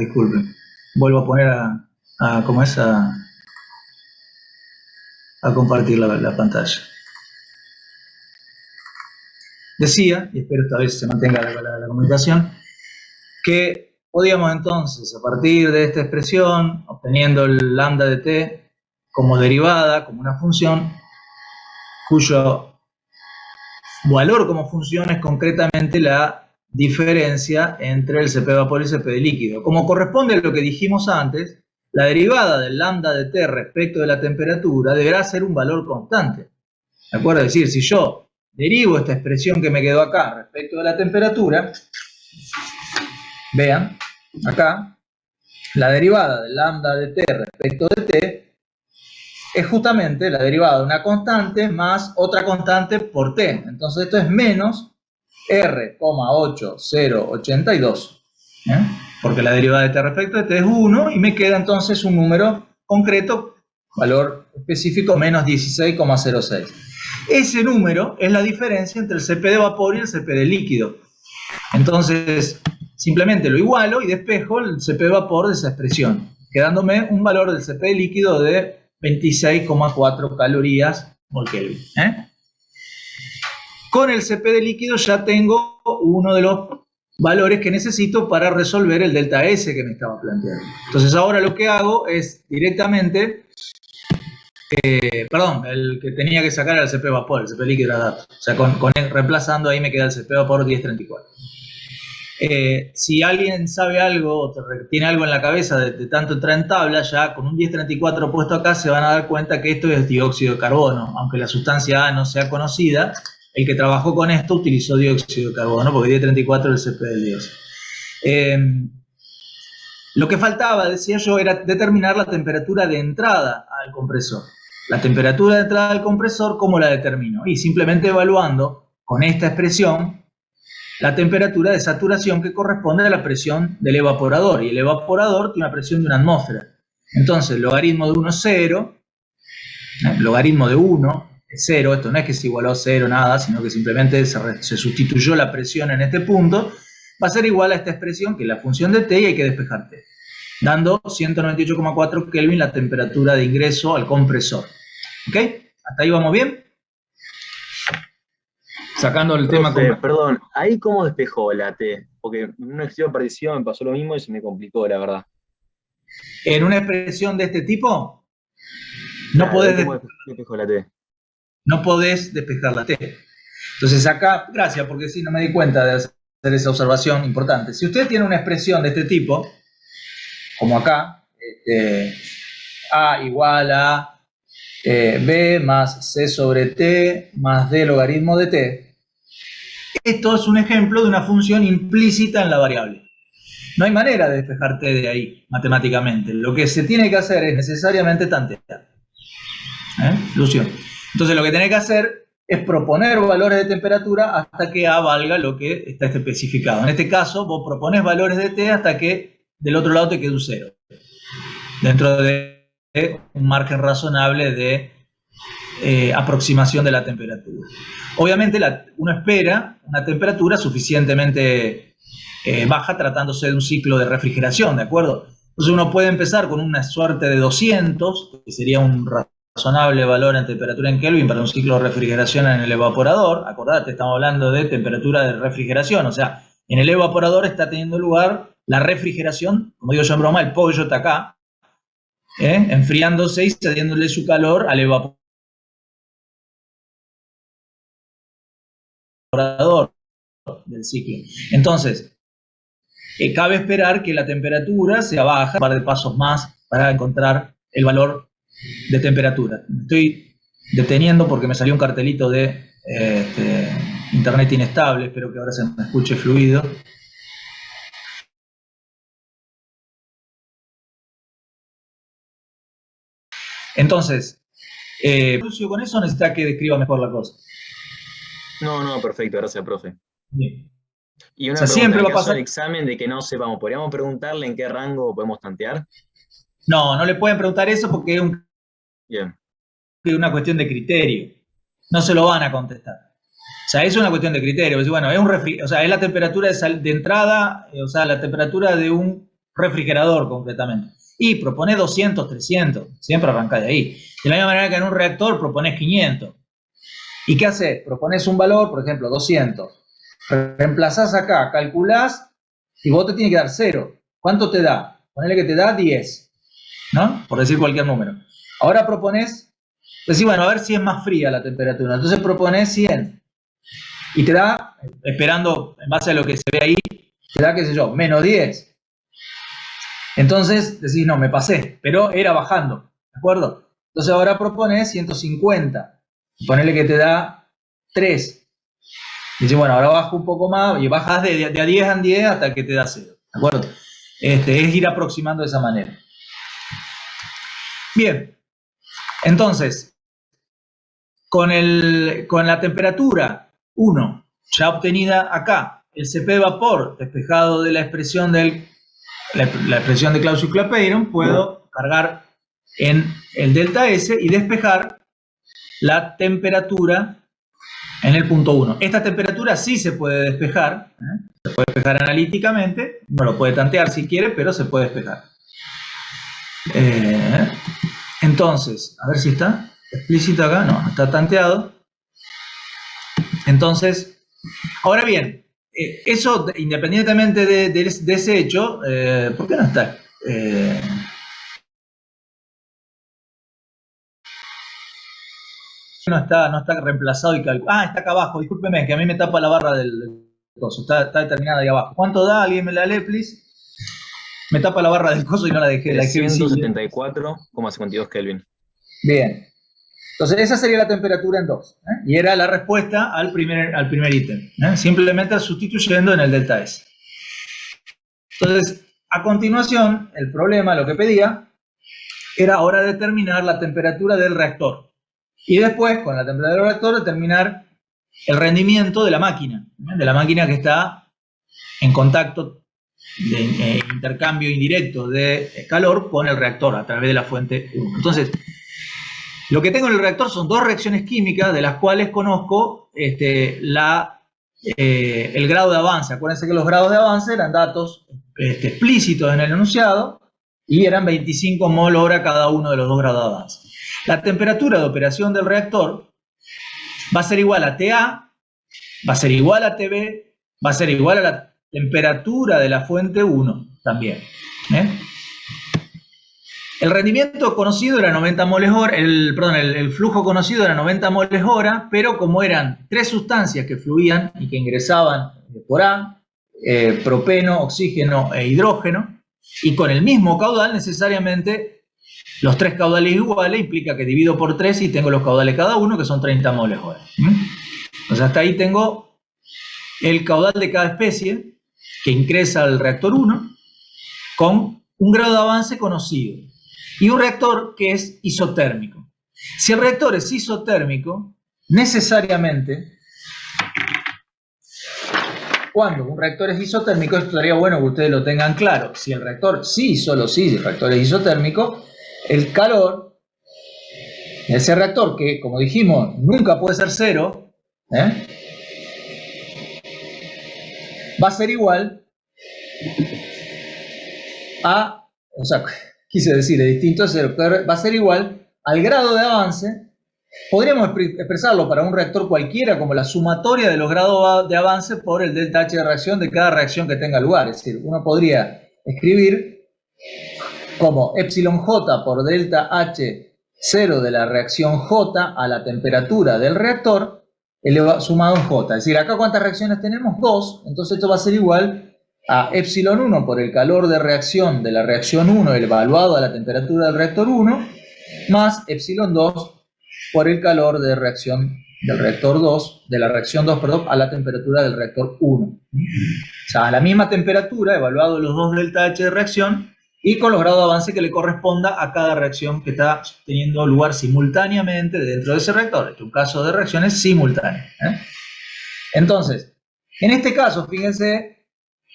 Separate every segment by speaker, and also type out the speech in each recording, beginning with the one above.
Speaker 1: disculpen. Vuelvo a poner ¿cómo es? A compartir la pantalla. Decía, y espero esta vez se mantenga la comunicación, que podíamos entonces, a partir de esta expresión, obteniendo el lambda de t como derivada, como una función, cuyo valor como función es concretamente la diferencia entre el CP de vapor y el CP de líquido. Como corresponde a lo que dijimos antes, la derivada del lambda de t respecto de la temperatura deberá ser un valor constante. ¿De acuerdo? Es decir, si yo derivo esta expresión que me quedó acá respecto de la temperatura, vean, acá, la derivada del lambda de t respecto de t es justamente la derivada de una constante más otra constante por t. Entonces esto es menos R,8082, porque la derivada de t respecto de t es 1 y me queda entonces un número concreto, valor específico, menos 16,06. Ese número es la diferencia entre el CP de vapor y el CP de líquido. Entonces simplemente lo igualo y despejo el CP de vapor de esa expresión, quedándome un valor del CP de líquido de 26,4 calorías por Kelvin. Con el CP de líquido ya tengo uno de los valores que necesito para resolver el delta S que me estaba planteando. Entonces ahora lo que hago es directamente, el que tenía que sacar era el CP de vapor, el CP de líquido era dato. O sea, reemplazando ahí me queda el CP de vapor 1034. Si alguien sabe algo o tiene algo en la cabeza de tanto entrar en tabla, ya con un 1034 puesto acá se van a dar cuenta que esto es dióxido de carbono. Aunque la sustancia A no sea conocida, el que trabajó con esto utilizó dióxido de carbono, porque 1034 es el CP del dióxido. Lo que faltaba, decía yo, era determinar la temperatura de entrada al compresor. La temperatura de entrada al compresor, ¿cómo la determino? Y simplemente evaluando con esta expresión la temperatura de saturación que corresponde a la presión del evaporador. Y el evaporador tiene una presión de una atmósfera. Entonces, logaritmo de 1 es 0. Logaritmo de 1 es 0. Esto no es que se igualó a 0, nada, sino que simplemente se sustituyó la presión en este punto. Va a ser igual a esta expresión, que es la función de T, y hay que despejar T, dando 198,4 Kelvin la temperatura de ingreso al compresor. ¿Ok? ¿Hasta ahí vamos bien? Sacando el tema con...
Speaker 2: Perdón, ¿ahí cómo despejó la T? Porque en una expresión parecida me pasó lo mismo y se me complicó, la verdad.
Speaker 1: En una expresión de este tipo,
Speaker 2: claro, ¿cómo despejó la T?
Speaker 1: No podés despejar la T. Entonces acá, gracias, porque sí, no me di cuenta de hacer esa observación importante. Si usted tiene una expresión de este tipo, como acá, A igual a B más C sobre T más D logaritmo de T, esto es un ejemplo de una función implícita en la variable. No hay manera de despejar T de ahí, matemáticamente. Lo que se tiene que hacer es necesariamente tantear. Lucio. Entonces lo que tenés que hacer es proponer valores de temperatura hasta que A valga lo que está especificado. En este caso, vos propones valores de T hasta que del otro lado te quede un 0. Dentro de un margen razonable de aproximación de la temperatura. Obviamente uno espera una temperatura suficientemente baja tratándose de un ciclo de refrigeración, ¿de acuerdo? Entonces uno puede empezar con una suerte de 200, que sería un razonable valor en temperatura en Kelvin para un ciclo de refrigeración en el evaporador. Acordate, estamos hablando de temperatura de refrigeración, o sea, en el evaporador está teniendo lugar la refrigeración, como digo yo en broma, el pollo está acá, enfriándose y cediéndole su calor al evaporador del ciclo. Entonces, cabe esperar que la temperatura sea baja, un par de pasos más para encontrar el valor de temperatura. Me estoy deteniendo porque me salió un cartelito de internet inestable, espero que ahora se me escuche fluido. Entonces, con eso necesita que describa mejor la cosa.
Speaker 2: No, perfecto, gracias, profe.
Speaker 1: Bien.
Speaker 2: Y una pregunta, siempre va a pasar el examen de que no sepamos, ¿podríamos preguntarle en qué rango podemos tantear?
Speaker 1: No le pueden preguntar eso porque es
Speaker 2: Bien.
Speaker 1: Una cuestión de criterio. No se lo van a contestar. O sea, es una cuestión de criterio. Bueno, es es la temperatura de entrada, o sea, la temperatura de un refrigerador concretamente. Y propones 200, 300, siempre arrancás de ahí. De la misma manera que en un reactor propones 500. ¿Y qué haces? Propones un valor, por ejemplo, 200. Reemplazás acá, calculás y vos te tiene que dar 0. ¿Cuánto te da? Ponele que te da 10, ¿no? Por decir cualquier número. Ahora propones, decís, bueno, a ver si es más fría la temperatura. Entonces propones 100. Y te da, esperando en base a lo que se ve ahí, te da, qué sé yo, menos 10. Entonces decís, no, me pasé, pero era bajando, ¿de acuerdo? Entonces ahora propones 150. Ponele que te da 3. Y dices, bueno, ahora bajo un poco más y bajas de a 10 en 10 hasta que te da 0, ¿de acuerdo? Es ir aproximando de esa manera. Bien, entonces, con la temperatura 1 ya obtenida acá, el CP de vapor despejado de la expresión de Clausius-Clapeyron, puedo cargar en el delta S y despejar la temperatura en el punto 1. Esta temperatura sí se puede despejar, se puede despejar analíticamente, no lo puede tantear si quiere, pero se puede despejar. Entonces, a ver si está explícito acá, no, está tanteado. Entonces, ahora bien, eso independientemente de ese hecho, ¿por qué no está? No está reemplazado y calculado. Ah, está acá abajo, discúlpeme, que a mí me tapa la barra del coso, está determinada ahí abajo. ¿Cuánto da? ¿Alguien me la lee, please? Me tapa la barra del coso y no la dejé.
Speaker 2: 174,52 Kelvin.
Speaker 1: Bien. Entonces, esa sería la temperatura en 2. Y era la respuesta al primer ítem. Simplemente sustituyendo en el delta S. Entonces, a continuación, el problema, lo que pedía, era ahora determinar la temperatura del reactor. Y después, con la temperatura del reactor, determinar el rendimiento de la máquina que está en contacto de intercambio indirecto de calor con el reactor a través de la fuente 1. Entonces, lo que tengo en el reactor son dos reacciones químicas de las cuales conozco el grado de avance. Acuérdense que los grados de avance eran datos explícitos en el enunciado y eran 25 mol hora cada uno de los dos grados de avance. La temperatura de operación del reactor va a ser igual a TA, va a ser igual a TB, va a ser igual a la temperatura de la fuente 1 también. El rendimiento conocido era 90 moles hora, el flujo conocido era 90 moles hora, pero como eran 3 sustancias que fluían y que ingresaban por A, propeno, oxígeno e hidrógeno, y con el mismo caudal necesariamente los 3 caudales iguales implica que divido por 3 y tengo los caudales cada uno, que son 30 moles hora. Entonces hasta ahí tengo el caudal de cada especie que ingresa al reactor 1 con un grado de avance conocido y un reactor que es isotérmico. Si el reactor es isotérmico, necesariamente, cuando un reactor es isotérmico, esto estaría bueno que ustedes lo tengan claro. Si el reactor, solo si el reactor es isotérmico, el calor de ese reactor, que como dijimos, nunca puede ser 0, va a ser igual a, o sea, quise decir, es distinto a 0, va a ser igual al grado de avance. Podríamos expresarlo para un reactor cualquiera como la sumatoria de los grados de avance por el delta H de reacción de cada reacción que tenga lugar. Es decir, uno podría escribir como epsilon J por delta H0 de la reacción J a la temperatura del reactor sumado en J. Es decir, acá ¿cuántas reacciones tenemos? 2. Entonces esto va a ser igual a epsilon 1 por el calor de reacción de la reacción 1 evaluado a la temperatura del reactor 1 más epsilon 2 por el calor de reacción del reactor 2, de la reacción 2, perdón, a la temperatura del reactor 1. O sea, a la misma temperatura, evaluado los dos delta H de reacción, y con los grados de avance que le corresponda a cada reacción que está teniendo lugar simultáneamente dentro de ese reactor. Este es un caso de reacciones simultáneas. Entonces, en este caso, fíjense,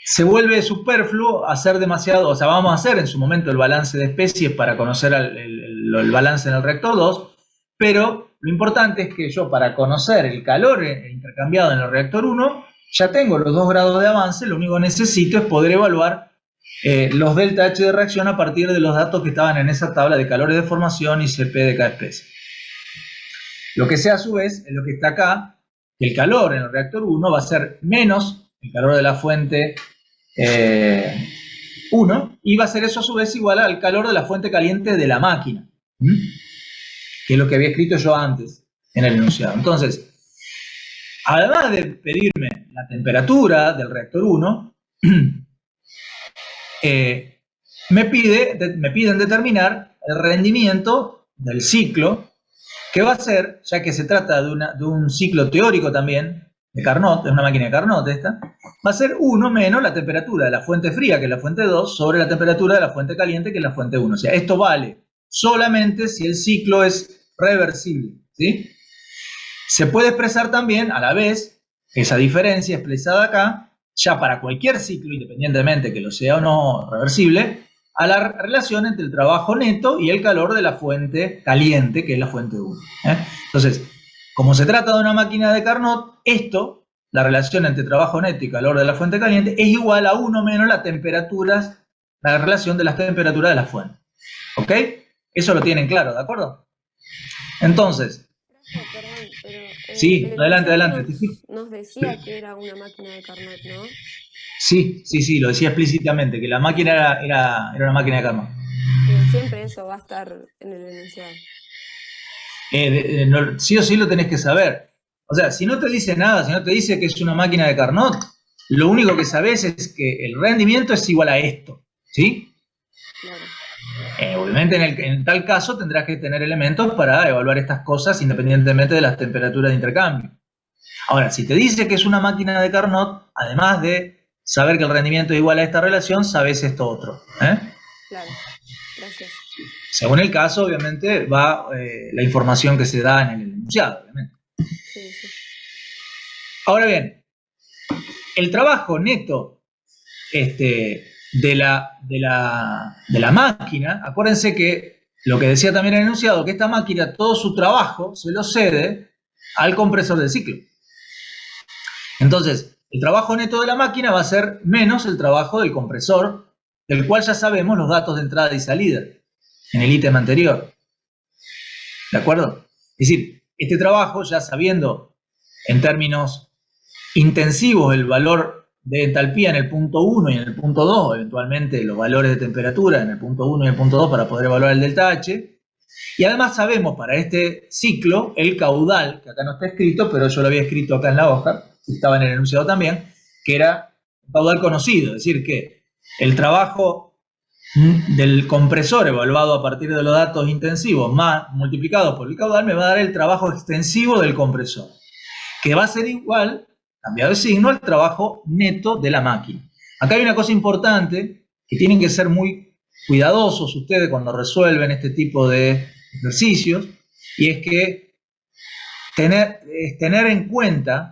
Speaker 1: se vuelve superfluo hacer demasiado, o sea, vamos a hacer en su momento el balance de especies para conocer el balance en el reactor 2, pero lo importante es que yo, para conocer el calor intercambiado en el reactor 1, ya tengo los dos grados de avance, lo único que necesito es poder evaluar los delta H de reacción a partir de los datos que estaban en esa tabla de calores de formación y CP de cada especie. Lo que sea a su vez es lo que está acá, que el calor en el reactor 1 va a ser menos el calor de la fuente 1 y va a ser eso a su vez igual al calor de la fuente caliente de la máquina, que es lo que había escrito yo antes en el enunciado. Entonces, además de pedirme la temperatura del reactor 1, me piden determinar el rendimiento del ciclo, que va a ser, ya que se trata de un ciclo teórico también, de Carnot, es una máquina de Carnot esta, va a ser 1 menos la temperatura de la fuente fría, que es la fuente 2, sobre la temperatura de la fuente caliente, que es la fuente 1. O sea, esto vale solamente si el ciclo es reversible, ¿sí? Se puede expresar también, a la vez, esa diferencia expresada acá, ya para cualquier ciclo, independientemente que lo sea o no reversible, a la relación entre el trabajo neto y el calor de la fuente caliente, que es la fuente 1. Entonces, como se trata de una máquina de Carnot, la relación entre trabajo neto y calor de la fuente caliente, es igual a 1 menos la relación de las temperaturas de la fuente. ¿Ok? Eso lo tienen claro, ¿de acuerdo? Entonces...
Speaker 3: Perdón, pero
Speaker 1: sí, adelante.
Speaker 3: Nos decía que era una máquina de Carnot, ¿no?
Speaker 1: Sí, lo decía explícitamente, que la máquina era una máquina de Carnot.
Speaker 3: Siempre eso va a estar en el enunciado.
Speaker 1: Sí o sí lo tenés que saber. O sea, si no te dice nada, si no te dice que es una máquina de Carnot, lo único que sabes es que el rendimiento es igual a esto, ¿sí? Claro. Obviamente en tal caso tendrás que tener elementos para evaluar estas cosas independientemente de las temperaturas de intercambio. Ahora, si te dice que es una máquina de Carnot, además de saber que el rendimiento es igual a esta relación, sabes esto otro. Claro,
Speaker 3: gracias.
Speaker 1: Según el caso, obviamente, va la información que se da en el enunciado, obviamente.
Speaker 3: Sí.
Speaker 1: Ahora bien, el trabajo neto de la máquina, acuérdense que lo que decía también el enunciado, que esta máquina, todo su trabajo se lo cede al compresor del ciclo. Entonces, el trabajo neto de la máquina va a ser menos el trabajo del compresor, del cual ya sabemos los datos de entrada y salida en el ítem anterior. ¿De acuerdo? Es decir, este trabajo, ya sabiendo en términos intensivos el valor de entalpía en el punto 1 y en el punto 2, eventualmente los valores de temperatura en el punto 1 y el punto 2 para poder evaluar el delta H, y además sabemos para este ciclo el caudal, que acá no está escrito, pero yo lo había escrito acá en la hoja, estaba en el enunciado también, que era un caudal conocido, es decir, que el trabajo del compresor evaluado a partir de los datos intensivos más multiplicado por el caudal me va a dar el trabajo extensivo del compresor, que va a ser igual, cambiado de signo, al trabajo neto de la máquina. Acá hay una cosa importante que tienen que ser muy cuidadosos ustedes cuando resuelven este tipo de ejercicios, y es que tener en cuenta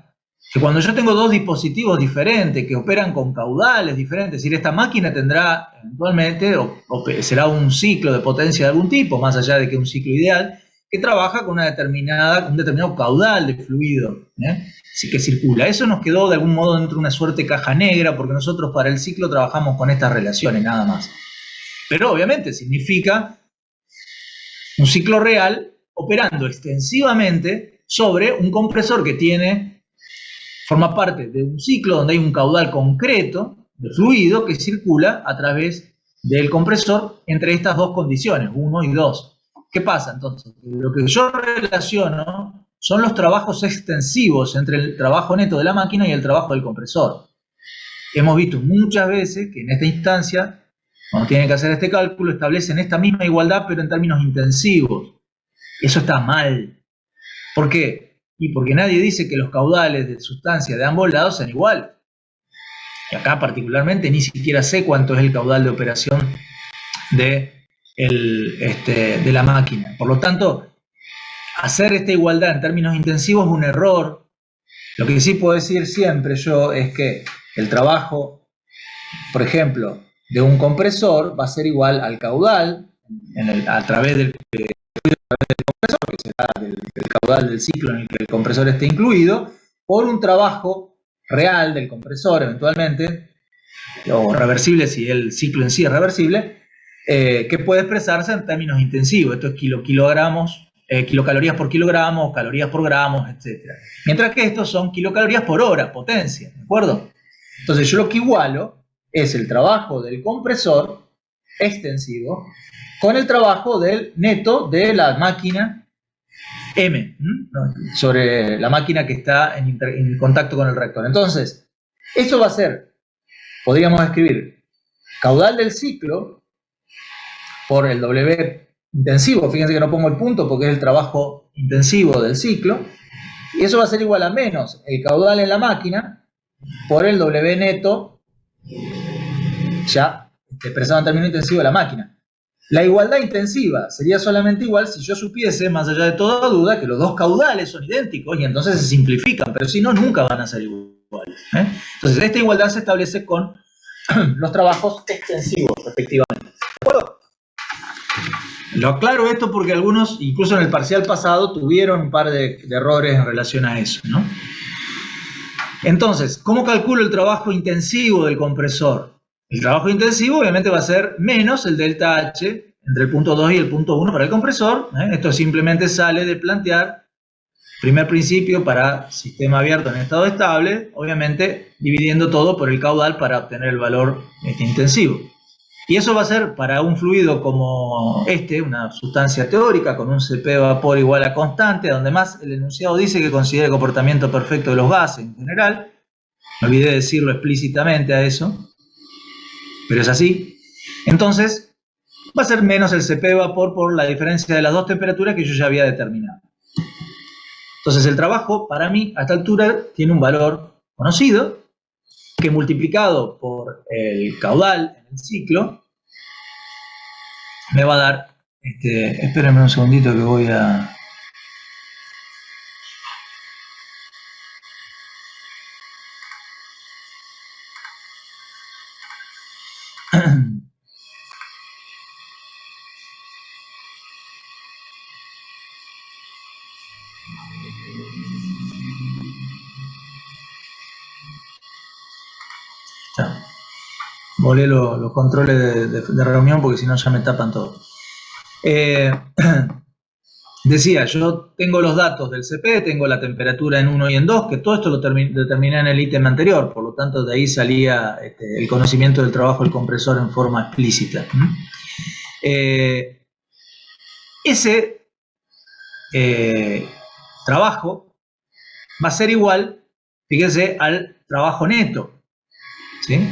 Speaker 1: que cuando yo tengo dos dispositivos diferentes que operan con caudales diferentes, es decir, esta máquina tendrá eventualmente, o será un ciclo de potencia de algún tipo, más allá de que un ciclo ideal, que trabaja con un determinado caudal de fluido, que circula. Eso nos quedó de algún modo dentro de una suerte caja negra, porque nosotros para el ciclo trabajamos con estas relaciones, nada más. Pero obviamente significa un ciclo real operando extensivamente sobre un compresor que forma parte de un ciclo donde hay un caudal concreto de fluido que circula a través del compresor entre estas dos condiciones, 1 y 2. ¿Qué pasa entonces? Lo que yo relaciono son los trabajos extensivos entre el trabajo neto de la máquina y el trabajo del compresor. Hemos visto muchas veces que en esta instancia, cuando tienen que hacer este cálculo, establecen esta misma igualdad pero en términos intensivos. Eso está mal. ¿Por qué? Y porque nadie dice que los caudales de sustancia de ambos lados sean iguales. Y acá particularmente ni siquiera sé cuánto es el caudal de operación de la máquina. Por lo tanto, hacer esta igualdad en términos intensivos es un error. Lo que sí puedo decir siempre yo es que el trabajo, por ejemplo, de un compresor va a ser igual al caudal a través del compresor, que será del caudal del ciclo en el que el compresor esté incluido, por un trabajo real del compresor eventualmente o reversible si el ciclo en sí es reversible, que puede expresarse en términos intensivos. Esto es kilocalorías por kilogramo, calorías por gramos, etc. Mientras que estos son kilocalorías por hora, potencia, ¿de acuerdo? Entonces yo lo que igualo es el trabajo del compresor extensivo con el trabajo del neto de la máquina M, sobre la máquina que está en contacto con el reactor. Entonces, esto va a ser, podríamos escribir, caudal del ciclo por el W intensivo. Fíjense que no pongo el punto porque es el trabajo intensivo del ciclo. Y eso va a ser igual a menos el caudal en la máquina por el W neto, ya expresado en términos intensivos de la máquina. La igualdad intensiva sería solamente igual si yo supiese, más allá de toda duda, que los dos caudales son idénticos y entonces se simplifican, pero si no, nunca van a ser iguales. Entonces, esta igualdad se establece con los trabajos extensivos, respectivamente. ¿De acuerdo? Lo aclaro esto porque algunos, incluso en el parcial pasado, tuvieron un par de errores en relación a eso, ¿no? Entonces, ¿cómo calculo el trabajo intensivo del compresor? El trabajo intensivo obviamente va a ser menos el delta H entre el punto 2 y el punto 1 para el compresor. Esto simplemente sale de plantear, primer principio para sistema abierto en estado estable, obviamente dividiendo todo por el caudal para obtener el valor intensivo. Y eso va a ser para un fluido como una sustancia teórica con un CP de vapor igual a constante, donde más el enunciado dice que considera el comportamiento perfecto de los gases en general. Me olvidé de decirlo explícitamente a eso, pero es así. Entonces, va a ser menos el CP de vapor por la diferencia de las dos temperaturas que yo ya había determinado. Entonces, el trabajo, para mí, a esta altura, tiene un valor conocido, que multiplicado por el caudal en el ciclo, me va a dar, espérenme un segundito que voy a... Volé los controles de reunión porque si no ya me tapan todo. Decía, yo tengo los datos del CP, tengo la temperatura en 1 y en 2, que todo esto lo determiné en el ítem anterior, por lo tanto de ahí salía el conocimiento del trabajo del compresor en forma explícita. Ese trabajo va a ser igual, fíjense, al trabajo neto, ¿sí?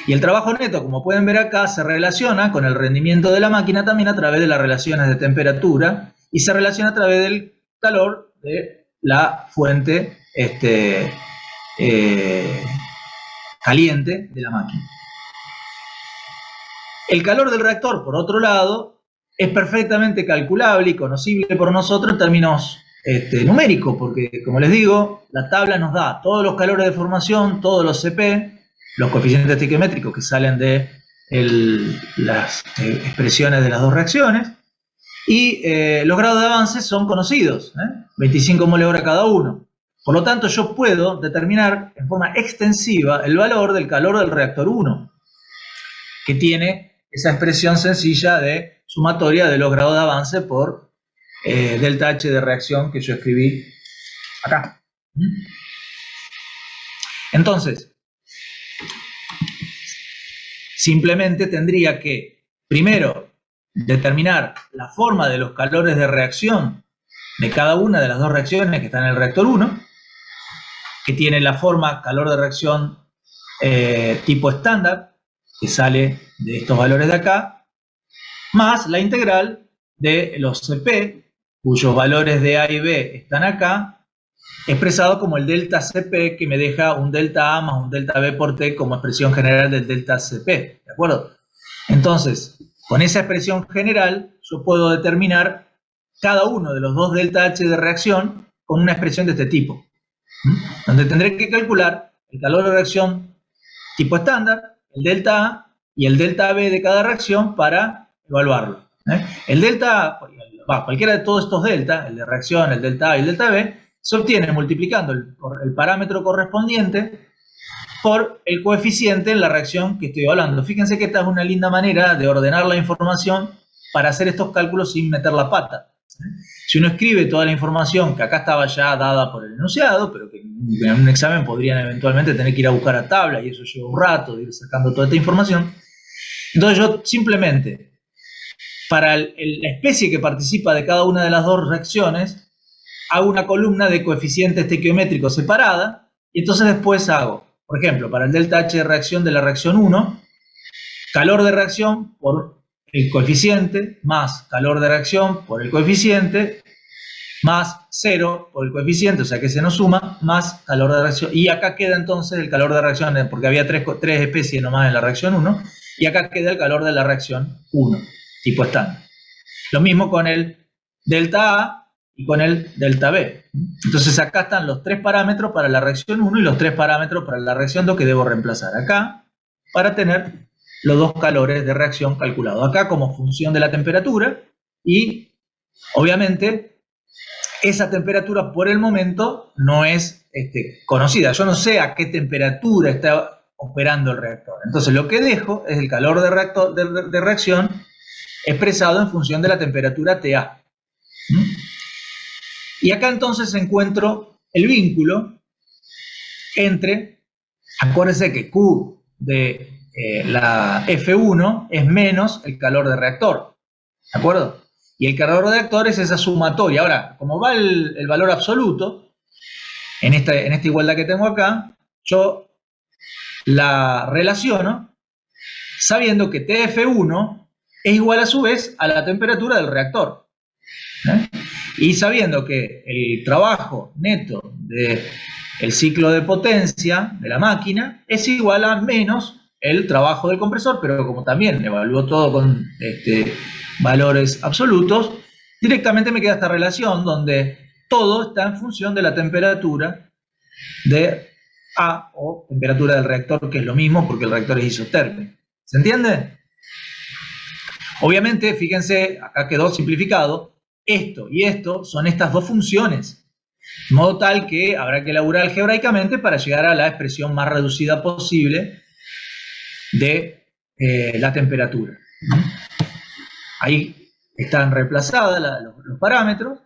Speaker 1: Y el trabajo neto, como pueden ver acá, se relaciona con el rendimiento de la máquina también a través de las relaciones de temperatura y se relaciona a través del calor de la fuente caliente de la máquina. El calor del reactor, por otro lado, es perfectamente calculable y conocible por nosotros en términos numéricos, porque, como les digo, la tabla nos da todos los calores de formación, todos los CP, los coeficientes estequiométricos que salen de las expresiones de las dos reacciones, y los grados de avance son conocidos, 25 moles hora cada uno. Por lo tanto, yo puedo determinar en forma extensiva el valor del calor del reactor 1, que tiene esa expresión sencilla de sumatoria de los grados de avance por delta H de reacción que yo escribí acá. Entonces, simplemente tendría que, primero, determinar la forma de los calores de reacción de cada una de las dos reacciones que están en el reactor 1, que tiene la forma calor de reacción tipo estándar, que sale de estos valores de acá, más la integral de los CP, cuyos valores de A y B están acá, expresado como el delta CP, que me deja un delta A más un delta B por T como expresión general del delta CP, ¿de acuerdo? Entonces, con esa expresión general, yo puedo determinar cada uno de los dos delta H de reacción con una expresión de este tipo, donde tendré que calcular el calor de reacción tipo estándar, el delta A y el delta B de cada reacción para evaluarlo. El delta A, cualquiera de todos estos delta, el de reacción, el delta A y el delta B, se obtiene multiplicando el parámetro correspondiente por el coeficiente en la reacción que estoy hablando. Fíjense que esta es una linda manera de ordenar la información para hacer estos cálculos sin meter la pata. Si uno escribe toda la información que acá estaba ya dada por el enunciado, pero que en un examen podrían eventualmente tener que ir a buscar a tabla y eso lleva un rato de ir sacando toda esta información. Entonces yo simplemente, para la especie que participa de cada una de las dos reacciones, hago una columna de coeficientes estequiométricos separada y entonces después hago, por ejemplo, para el delta H de reacción de la reacción 1, calor de reacción por el coeficiente más calor de reacción por el coeficiente más 0 por el coeficiente, o sea que se nos suma, más calor de reacción. Y acá queda entonces el calor de reacción, porque había tres especies nomás en la reacción 1, y acá queda el calor de la reacción 1, tipo estándar. Lo mismo con el delta A y con el delta B. Entonces acá están los 3 parámetros para la reacción 1 y los 3 parámetros para la reacción 2 que debo reemplazar acá para tener los dos calores de reacción calculados. Acá como función de la temperatura y obviamente esa temperatura por el momento no es conocida. Yo no sé a qué temperatura está operando el reactor. Entonces lo que dejo es el calor de reacción expresado en función de la temperatura TA. Y acá entonces encuentro el vínculo entre, acuérdense que Q de la F1 es menos el calor de reactor, ¿de acuerdo? Y el calor de reactor es esa sumatoria. Ahora, como va el valor absoluto, en esta igualdad que tengo acá, yo la relaciono sabiendo que TF1 es igual a su vez a la temperatura del reactor. Y sabiendo que el trabajo neto del ciclo de potencia de la máquina es igual a menos el trabajo del compresor, pero como también evalúo todo con valores absolutos, directamente me queda esta relación donde todo está en función de la temperatura de A o temperatura del reactor, que es lo mismo porque el reactor es isotérmico. ¿Se entiende? Obviamente, fíjense, acá quedó simplificado, esto y esto son estas dos funciones, de modo tal que habrá que elaborar algebraicamente para llegar a la expresión más reducida posible de la temperatura. Ahí están reemplazadas los parámetros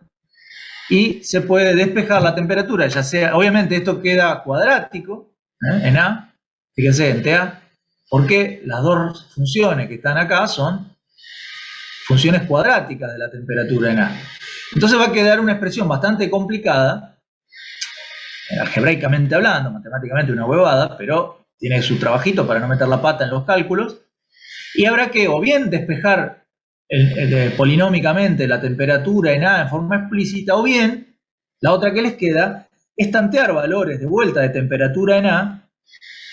Speaker 1: y se puede despejar la temperatura, ya sea, obviamente esto queda cuadrático en A, fíjense en TA, porque las dos funciones que están acá son funciones cuadráticas de la temperatura en A. Entonces va a quedar una expresión bastante complicada, algebraicamente hablando, matemáticamente una huevada, pero tiene su trabajito para no meter la pata en los cálculos, y habrá que o bien despejar polinómicamente la temperatura en A en forma explícita, o bien, la otra que les queda, es tantear valores de vuelta de temperatura en A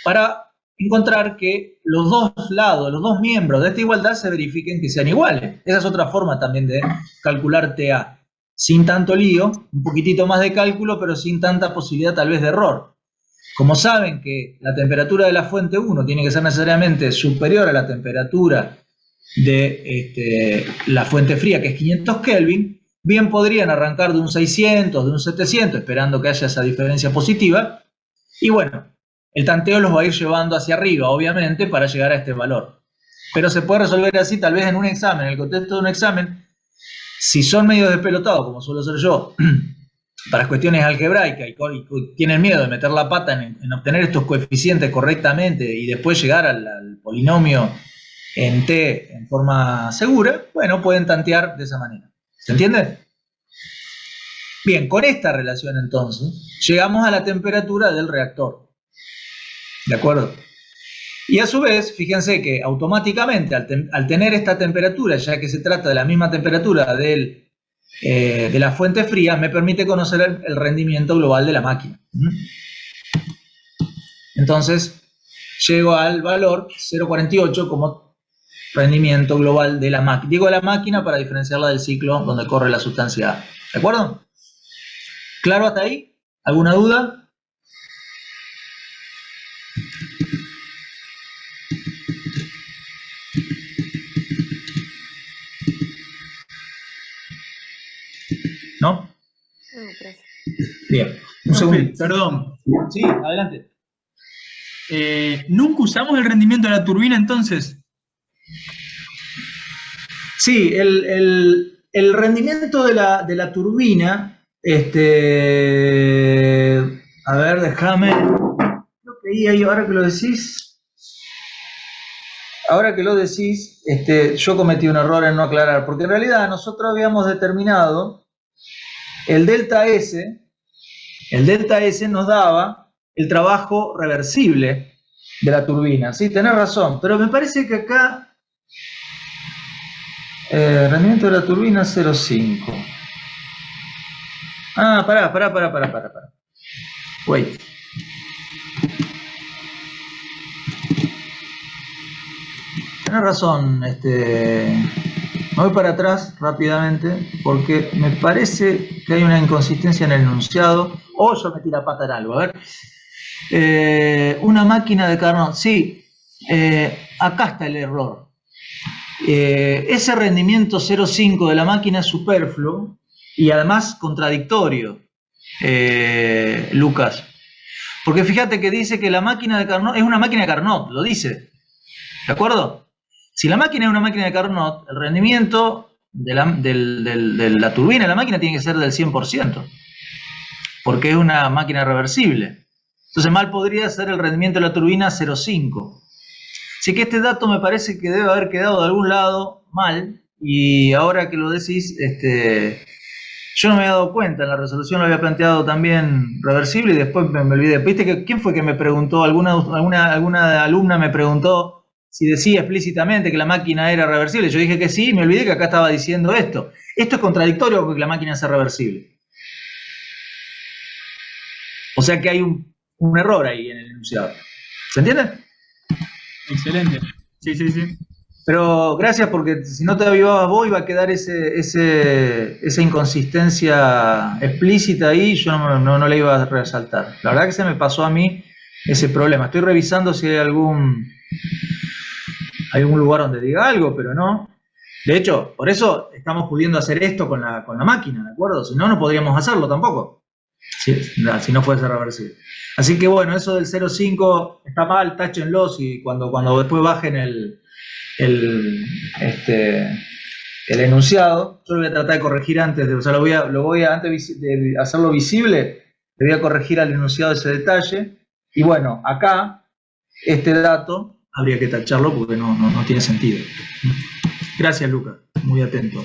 Speaker 1: para encontrar que los dos lados, los dos miembros de esta igualdad se verifiquen que sean iguales. Esa es otra forma también de calcular TA. Sin tanto lío, un poquitito más de cálculo, pero sin tanta posibilidad tal vez de error. Como saben que la temperatura de la fuente 1 tiene que ser necesariamente superior a la temperatura de la fuente fría, que es 500 Kelvin, bien podrían arrancar de un 600, de un 700, esperando que haya esa diferencia positiva. Y bueno, el tanteo los va a ir llevando hacia arriba, obviamente, para llegar a este valor. Pero se puede resolver así, tal vez en un examen, en el contexto de un examen, si son medio despelotados, como suelo ser yo, para cuestiones algebraicas y tienen miedo de meter la pata en obtener estos coeficientes correctamente y después llegar al polinomio en T en forma segura, bueno, pueden tantear de esa manera. ¿Se entiende? Bien, con esta relación entonces, llegamos a la temperatura del reactor. ¿De acuerdo? Y a su vez, fíjense que automáticamente al tener esta temperatura, ya que se trata de la misma temperatura de la fuente fría, me permite conocer el rendimiento global de la máquina. Entonces, llego al valor 0,48 como rendimiento global de la máquina. Digo la máquina para diferenciarla del ciclo donde corre la sustancia A. ¿De acuerdo? ¿Claro hasta ahí? ¿Alguna duda? ¿No?
Speaker 3: No, profe.
Speaker 1: Bien, un segundo. Perdón. Sí, adelante.
Speaker 4: ¿Nunca usamos el rendimiento de la turbina entonces?
Speaker 1: Sí, el rendimiento de la turbina, a ver, déjame, lo que ahí, ahora que lo decís, yo cometí un error en no aclarar, porque en realidad nosotros habíamos determinado el delta S nos daba el trabajo reversible de la turbina, sí, tenés razón, pero me parece que acá rendimiento de la turbina 0,5. Ah, pará. Wait. Tenés razón, me voy para atrás rápidamente porque me parece que hay una inconsistencia en el enunciado, o yo metí la pata en algo. A ver, una máquina de Carnot, sí, acá está el error. Ese rendimiento 0,5 de la máquina es superfluo y además contradictorio, Lucas, porque fíjate que dice que la máquina de Carnot es una máquina de Carnot, lo dice, ¿de acuerdo? Si la máquina es una máquina de Carnot, el rendimiento de la turbina de la máquina tiene que ser del 100%, porque es una máquina reversible. Entonces mal podría ser el rendimiento de la turbina 0,5. Así que este dato me parece que debe haber quedado de algún lado mal, y ahora que lo decís, yo no me había dado cuenta, en la resolución lo había planteado también reversible y después me olvidé. ¿Viste que quién fue que me preguntó? Alguna alumna me preguntó si decía explícitamente que la máquina era reversible. Yo dije que sí y me olvidé que acá estaba diciendo esto. Esto es contradictorio con que la máquina sea reversible. O sea que hay un error ahí en el enunciado. ¿Se entiende?
Speaker 4: Excelente. Sí.
Speaker 1: Pero gracias, porque si no te avivabas vos iba a quedar esa inconsistencia explícita ahí, yo no la iba a resaltar. La verdad que se me pasó a mí ese problema. Estoy revisando si hay algún lugar donde diga algo, pero no. De hecho, por eso estamos pudiendo hacer esto con la máquina, ¿de acuerdo? Si no, no podríamos hacerlo tampoco, si no fuese reversible. Así que bueno, eso del 0,5 está mal, táchenlo, y cuando después bajen el enunciado, yo lo voy a tratar de corregir antes, antes de hacerlo visible, le voy a corregir al enunciado ese detalle, y bueno, acá, este dato, habría que tacharlo porque no tiene sentido. Gracias, Lucas, muy atento.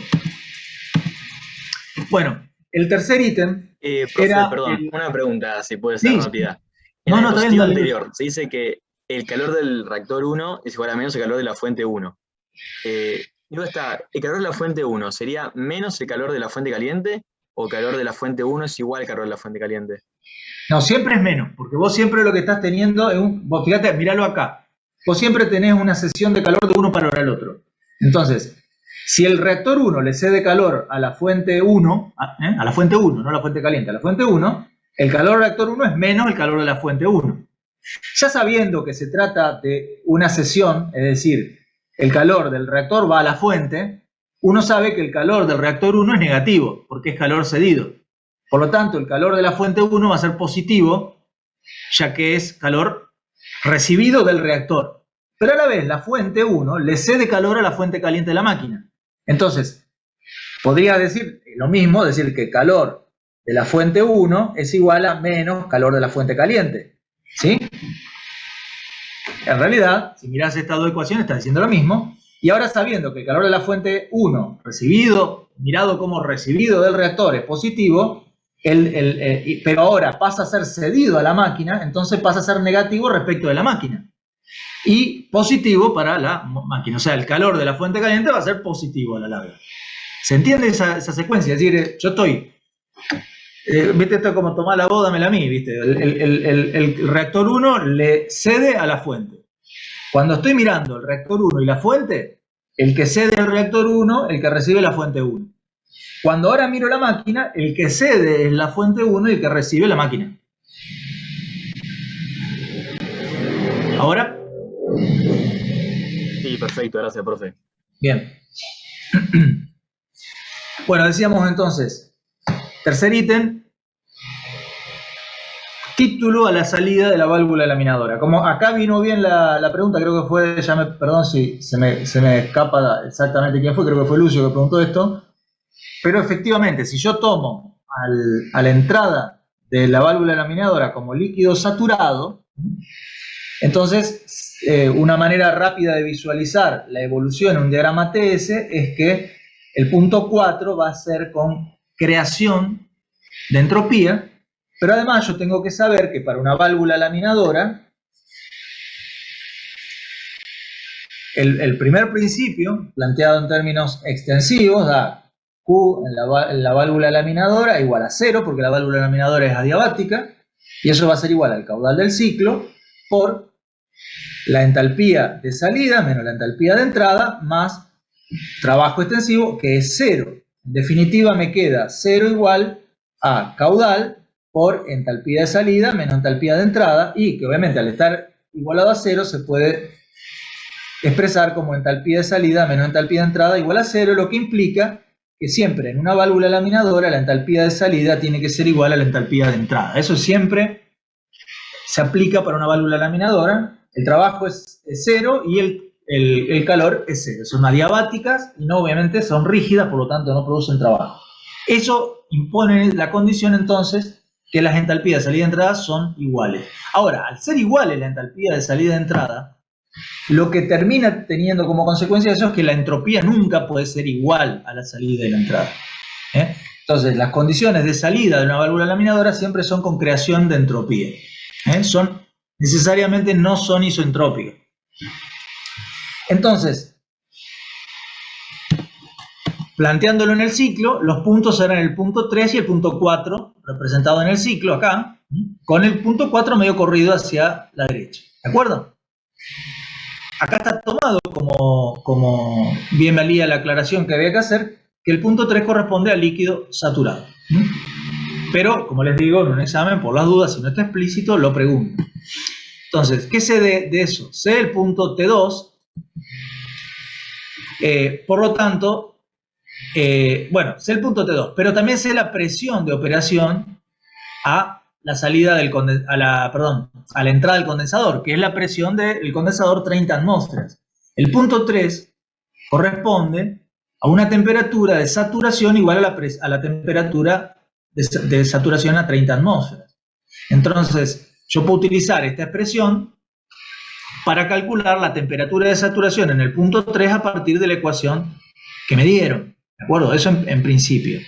Speaker 1: Bueno, el tercer ítem
Speaker 2: profe,
Speaker 1: era...
Speaker 2: perdón, una pregunta, si puede ser
Speaker 1: Sí,
Speaker 2: rápida.
Speaker 1: sí.
Speaker 2: En la
Speaker 1: Está bien,
Speaker 2: diapositiva
Speaker 1: dale.
Speaker 2: anterior se dice que el calor del reactor 1 es igual a menos el calor de la fuente 1. Luego está, el calor de la fuente 1, ¿sería menos el calor de la fuente caliente? ¿O el calor de la fuente 1 es igual al calor de la fuente caliente?
Speaker 1: No, siempre es menos, porque vos siempre lo que estás teniendo es vos fíjate, miralo acá. Vos siempre tenés una cesión de calor de uno para el otro. Entonces, si el reactor 1 le cede calor a la fuente 1, a la fuente 1, no a la fuente caliente, a la fuente 1, el calor del reactor 1 es menos el calor de la fuente 1. Ya sabiendo que se trata de una cesión, es decir, el calor del reactor va a la fuente, uno sabe que el calor del reactor 1 es negativo, porque es calor cedido. Por lo tanto, el calor de la fuente 1 va a ser positivo, ya que es calor recibido del reactor. Pero a la vez, la fuente 1 le cede calor a la fuente caliente de la máquina. Entonces, podría decir lo mismo, decir que el calor de la fuente 1 es igual a menos calor de la fuente caliente. ¿Sí? En realidad, si mirás estas dos ecuaciones, está diciendo lo mismo. Y ahora, sabiendo que el calor de la fuente 1 mirado como recibido del reactor es positivo, pero ahora pasa a ser cedido a la máquina, entonces pasa a ser negativo respecto de la máquina. Y positivo para la máquina. O sea, el calor de la fuente caliente va a ser positivo a la larga. ¿Se entiende esa secuencia? Es decir, yo estoy... ¿viste esto como tomar la boda, dámela a mí? ¿Viste? El reactor 1 le cede a la fuente. Cuando estoy mirando el reactor 1 y la fuente, el que cede al reactor 1, el que recibe la fuente 1. Cuando ahora miro la máquina, el que cede es la fuente 1 y el que recibe la máquina. ¿Ahora?
Speaker 2: Sí, perfecto, gracias, profe.
Speaker 1: Bien. Bueno, decíamos entonces, tercer ítem, Título a la salida de la válvula laminadora. Como acá vino bien la pregunta, creo que fue, perdón si se me escapa exactamente quién fue, creo que fue Lucio que preguntó esto, pero efectivamente, si yo tomo a la entrada de la válvula laminadora como líquido saturado, entonces una manera rápida de visualizar la evolución en un diagrama TS es que el punto 4 va a ser con creación de entropía. Pero además yo tengo que saber que para una válvula laminadora, el primer principio, planteado en términos extensivos, da Q en la válvula laminadora igual a 0, porque la válvula laminadora es adiabática, y eso va a ser igual al caudal del ciclo por la entalpía de salida menos la entalpía de entrada, más trabajo extensivo, que es 0. En definitiva me queda 0 igual a caudal por entalpía de salida menos entalpía de entrada, y que obviamente al estar igualado a 0 se puede expresar como entalpía de salida menos entalpía de entrada igual a 0, lo que implica que siempre en una válvula laminadora la entalpía de salida tiene que ser igual a la entalpía de entrada. Eso siempre se aplica para una válvula laminadora. El trabajo es 0 y el calor es 0. Son adiabáticas y no, obviamente son rígidas, por lo tanto no producen trabajo. Eso impone la condición entonces que las entalpías de salida y entrada son iguales. Ahora, al ser iguales la entalpía de salida y entrada, lo que termina teniendo como consecuencia de eso es que la entropía nunca puede ser igual a la salida y la entrada. Entonces, las condiciones de salida de una válvula laminadora siempre son con creación de entropía. Necesariamente no son isentrópicas. Entonces, planteándolo en el ciclo, los puntos eran el punto 3 y el punto 4, representado en el ciclo acá, con el punto 4 medio corrido hacia la derecha. ¿De acuerdo? Acá está tomado como bien valía la aclaración que había que hacer, que el punto 3 corresponde al líquido saturado. Pero, como les digo, en un examen, por las dudas, si no está explícito, lo pregunto. Entonces, ¿qué sé de eso? Sé el punto T2, por lo tanto, bueno, sé el punto T2, pero también sé la presión de operación a la salida a la entrada del condensador, que es la presión del condensador 30 atmósferas. El punto 3 corresponde a una temperatura de saturación igual a la temperatura de saturación a 30 atmósferas. Entonces, yo puedo utilizar esta expresión para calcular la temperatura de saturación en el punto 3 a partir de la ecuación que me dieron. ¿De acuerdo? Eso en principio.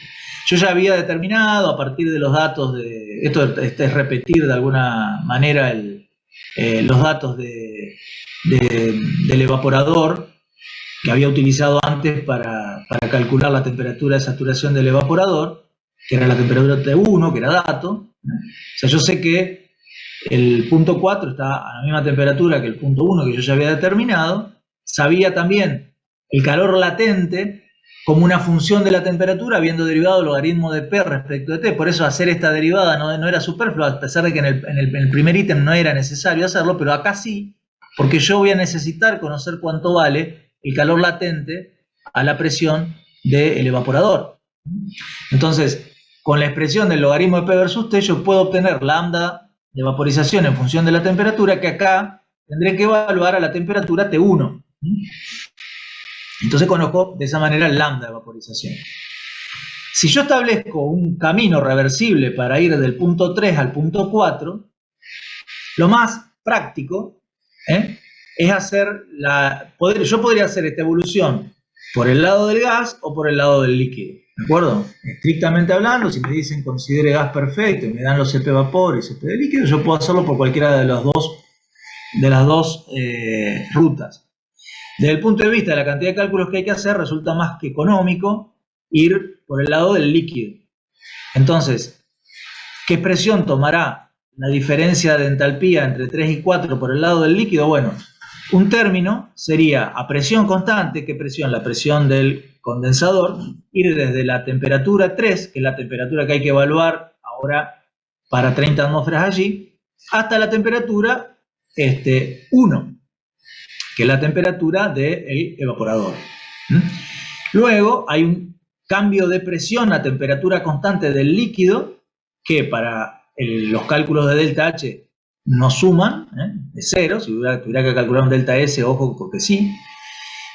Speaker 1: Yo ya había determinado a partir de los datos de... Esto es repetir de alguna manera los datos del evaporador que había utilizado antes para calcular la temperatura de saturación del evaporador, que era la temperatura T1, que era dato. O sea, yo sé que el punto 4 está a la misma temperatura que el punto 1 que yo ya había determinado. Sabía también el calor latente como una función de la temperatura, habiendo derivado el logaritmo de P respecto de T. Por eso hacer esta derivada no era superfluo, a pesar de que en el primer ítem no era necesario hacerlo, pero acá sí, porque yo voy a necesitar conocer cuánto vale el calor latente a la presión del evaporador. Entonces, con la expresión del logaritmo de P versus T, yo puedo obtener lambda de vaporización en función de la temperatura, que acá tendré que evaluar a la temperatura T1. Entonces conozco de esa manera el lambda de vaporización. Si yo establezco un camino reversible para ir del punto 3 al punto 4, lo más práctico es yo podría hacer esta evolución por el lado del gas o por el lado del líquido. ¿De acuerdo? Estrictamente hablando, si me dicen considere gas perfecto y me dan los CP vapor y CP de líquido, yo puedo hacerlo por cualquiera de las dos rutas. Desde el punto de vista de la cantidad de cálculos que hay que hacer, resulta más que económico ir por el lado del líquido. Entonces, ¿qué expresión tomará la diferencia de entalpía entre 3 y 4 por el lado del líquido? Bueno, un término sería a presión constante. ¿Qué presión? La presión del condensador. Ir desde la temperatura 3, que es la temperatura que hay que evaluar ahora para 30 atmósferas allí, hasta la temperatura 1. Que es la temperatura del evaporador. Luego hay un cambio de presión a temperatura constante del líquido, que para los cálculos de delta H no suman, es 0, si tuviera que calcular un delta S, ojo, porque sí.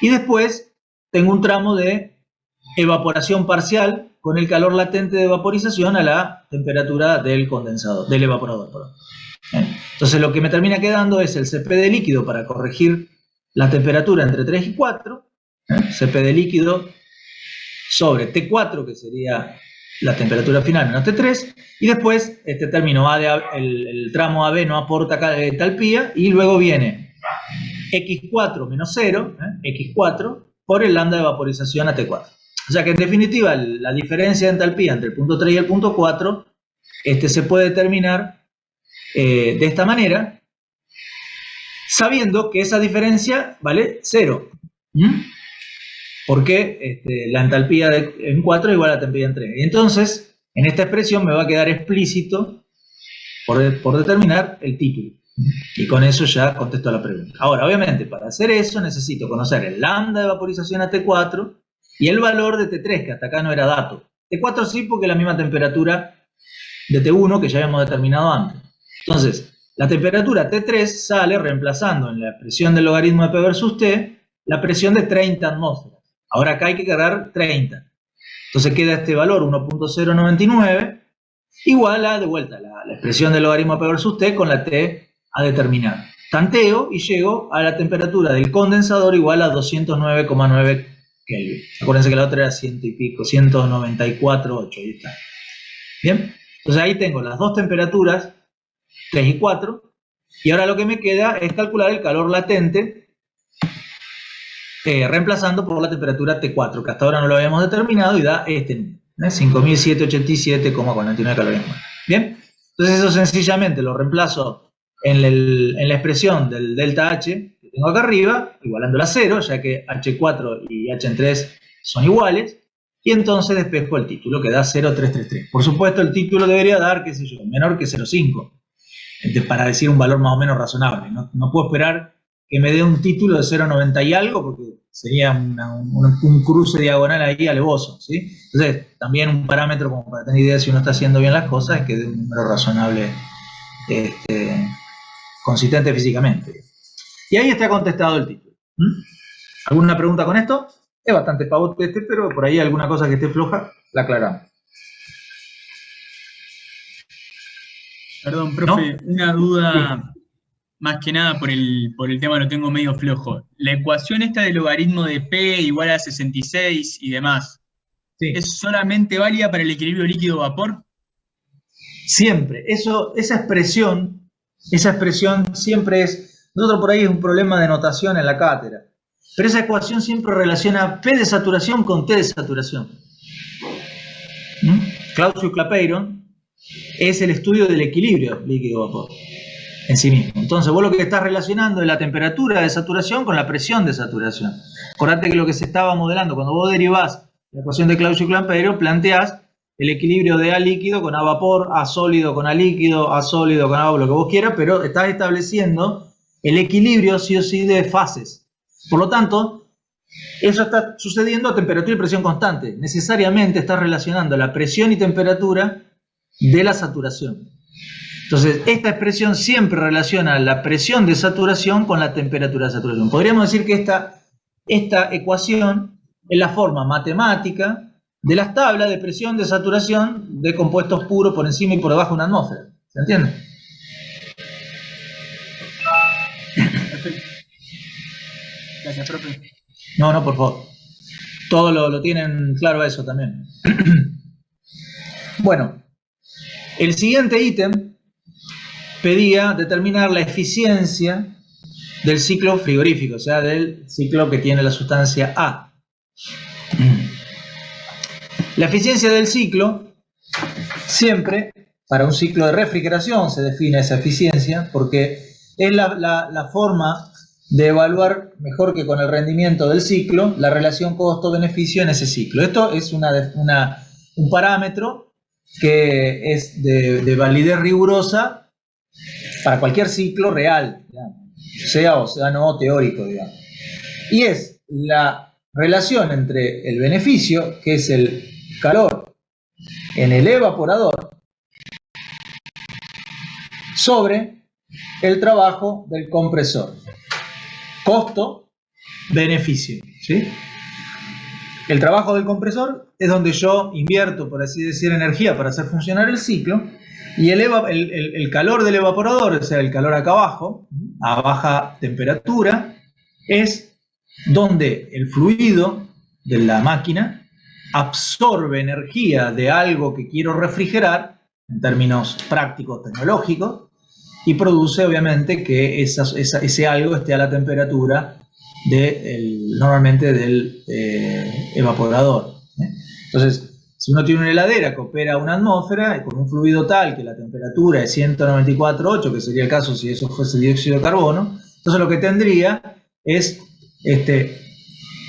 Speaker 1: Y después tengo un tramo de evaporación parcial con el calor latente de vaporización a la temperatura del condensador, del evaporador, perdón. Entonces lo que me termina quedando es el CP de líquido para corregir la temperatura entre 3 y 4, CP de líquido sobre T4, que sería la temperatura final menos T3, y después este término el tramo AB no aporta entalpía, y luego viene X4 menos 0, X4, por el lambda de vaporización a T4. O sea que en definitiva la diferencia de entalpía entre el punto 3 y el punto 4 se puede determinar de esta manera, sabiendo que esa diferencia vale 0. Porque la entalpía en 4 es igual a la entalpía en 3. Y entonces, en esta expresión me va a quedar explícito por determinar el título. Y con eso ya contesto la pregunta. Ahora, obviamente, para hacer eso necesito conocer el lambda de vaporización a T4 y el valor de T3, que hasta acá no era dato. T4 sí, porque es la misma temperatura de T1 que ya habíamos determinado antes. Entonces, la temperatura T3 sale reemplazando en la expresión del logaritmo de P versus T la presión de 30 atmósferas. Ahora acá hay que cargar 30. Entonces queda este valor 1.099 igual a, de vuelta, la expresión del logaritmo de P versus T con la T a determinar. Tanteo y llego a la temperatura del condensador igual a 209,9 Kelvin. Acuérdense que la otra era 100 y pico, 194,8. Ahí está. Bien. Entonces ahí tengo las dos temperaturas, 3 y 4. Y ahora lo que me queda es calcular el calor latente reemplazando por la temperatura T4, que hasta ahora no lo habíamos determinado y da este número, 5.787,49 calorías. Bien, entonces eso sencillamente lo reemplazo en la expresión del delta H que tengo acá arriba, igualándola a 0, ya que H4 y H en 3 son iguales, y entonces despejo el título, que da 0,333. Por supuesto, el título debería dar, qué sé yo, menor que 0,5, para decir un valor más o menos razonable. No puedo esperar que me dé un título de 0,90 y algo, porque sería un cruce diagonal ahí alevoso, ¿sí? Entonces, también un parámetro como para tener idea si uno está haciendo bien las cosas es que dé un número razonable, consistente físicamente. Y ahí está contestado el título. ¿Alguna pregunta con esto? Es bastante pavote pero por ahí alguna cosa que esté floja, la aclaramos.
Speaker 4: Perdón, profe,
Speaker 1: ¿No?
Speaker 4: una duda más que nada por el tema lo tengo medio flojo. La ecuación esta del logaritmo de P igual a 66 y demás,
Speaker 1: Sí.
Speaker 4: ¿es solamente válida para el equilibrio líquido-vapor?
Speaker 1: Siempre. Esa expresión siempre es... Nosotros por ahí es un problema de notación en la cátedra. Pero esa ecuación siempre relaciona P de saturación con T de saturación. Clausius Clapeyron es el estudio del equilibrio líquido-vapor en sí mismo. Entonces vos lo que estás relacionando es la temperatura de saturación con la presión de saturación. Acordate que lo que se estaba modelando, cuando vos derivás la ecuación de Clausius-Clapeyron, planteás el equilibrio de A líquido con A vapor, A sólido con A líquido, A sólido con A vapor, lo que vos quieras, pero estás estableciendo el equilibrio sí o sí de fases. Por lo tanto, eso está sucediendo a temperatura y presión constante. Necesariamente estás relacionando la presión y temperatura de la saturación. Entonces, esta expresión siempre relaciona la presión de saturación con la temperatura de saturación. Podríamos decir que esta ecuación es la forma matemática de las tablas de presión de saturación de compuestos puros por encima y por debajo de una atmósfera. ¿Se entiende?
Speaker 4: Perfecto. Gracias, profe.
Speaker 1: No, por favor. Todo lo tienen claro eso también. Bueno, el siguiente ítem pedía determinar la eficiencia del ciclo frigorífico, o sea, del ciclo que tiene la sustancia A. La eficiencia del ciclo, siempre, para un ciclo de refrigeración se define esa eficiencia, porque es la forma de evaluar mejor que con el rendimiento del ciclo la relación costo-beneficio en ese ciclo. Esto es un parámetro que es de validez rigurosa para cualquier ciclo real, digamos, sea o sea no teórico, digamos. Y es la relación entre el beneficio, que es el calor en el evaporador, sobre el trabajo del compresor. Costo-beneficio, ¿sí? El trabajo del compresor es donde yo invierto, por así decir, energía para hacer funcionar el ciclo, y el calor del evaporador, o sea, el calor acá abajo, a baja temperatura, es donde el fluido de la máquina absorbe energía de algo que quiero refrigerar, en términos prácticos, tecnológicos, y produce obviamente que ese algo esté a la temperatura normalmente del evaporador. Entonces, si uno tiene una heladera que opera a una atmósfera con un fluido tal que la temperatura es 194,8, que sería el caso si eso fuese dióxido de carbono, entonces lo que tendría es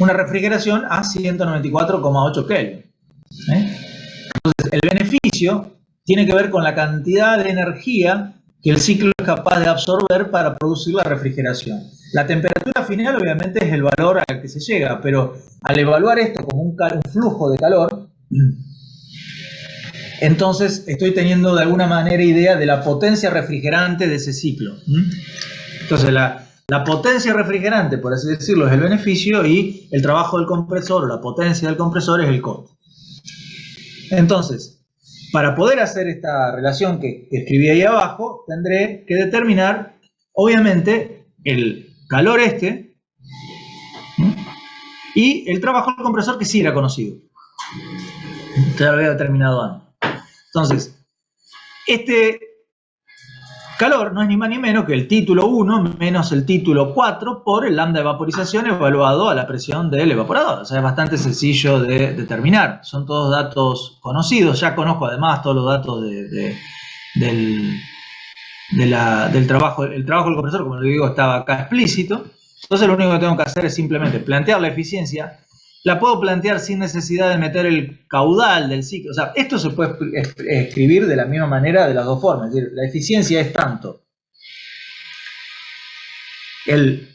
Speaker 1: una refrigeración a 194,8 Kelvin. Entonces, el beneficio tiene que ver con la cantidad de energía que el ciclo es capaz de absorber para producir la refrigeración. La temperatura final obviamente es el valor al que se llega, pero al evaluar esto como un flujo de calor, entonces estoy teniendo de alguna manera idea de la potencia refrigerante de ese ciclo. Entonces la potencia refrigerante, por así decirlo, es el beneficio, y el trabajo del compresor o la potencia del compresor es el costo. Entonces, para poder hacer esta relación que escribí ahí abajo, tendré que determinar, obviamente, el calor y el trabajo del compresor, que sí era conocido. Ya lo había determinado antes. Entonces, este calor no es ni más ni menos que el título 1 menos el título 4 por el lambda de vaporización evaluado a la presión del evaporador. O sea, es bastante sencillo de determinar. Son todos datos conocidos. Ya conozco además todos los datos del trabajo. El trabajo del compresor, como les digo, estaba acá explícito. Entonces lo único que tengo que hacer es simplemente plantear la eficiencia. La puedo plantear sin necesidad de meter el caudal del ciclo. O sea, esto se puede escribir de la misma manera de las dos formas. Es decir, la eficiencia es tanto el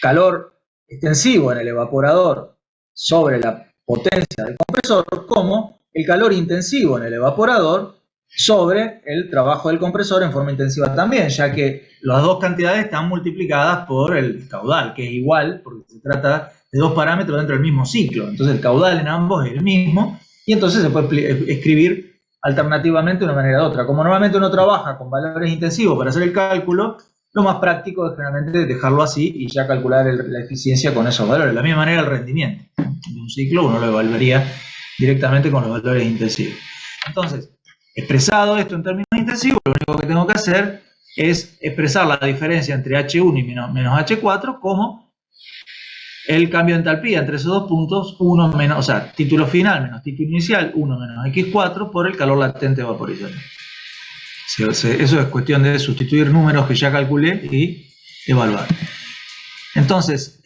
Speaker 1: calor extensivo en el evaporador sobre la potencia del compresor, como el calor intensivo en el evaporador sobre el trabajo del compresor en forma intensiva también, ya que las dos cantidades están multiplicadas por el caudal, que es igual, porque se trata de dos parámetros dentro del mismo ciclo. Entonces el caudal en ambos es el mismo, y entonces se puede escribir alternativamente de una manera u otra. Como normalmente uno trabaja con valores intensivos para hacer el cálculo, lo más práctico es generalmente dejarlo así y ya calcular la eficiencia con esos valores. De la misma manera el rendimiento de un ciclo uno lo evaluaría directamente con los valores intensivos. Entonces, expresado esto en términos intensivos, lo único que tengo que hacer es expresar la diferencia entre H1 y menos H4 como el cambio de entalpía entre esos dos puntos, 1 menos, o sea, título final menos título inicial, 1 menos X4 por el calor latente de vaporización. Eso es cuestión de sustituir números que ya calculé y evaluar. Entonces,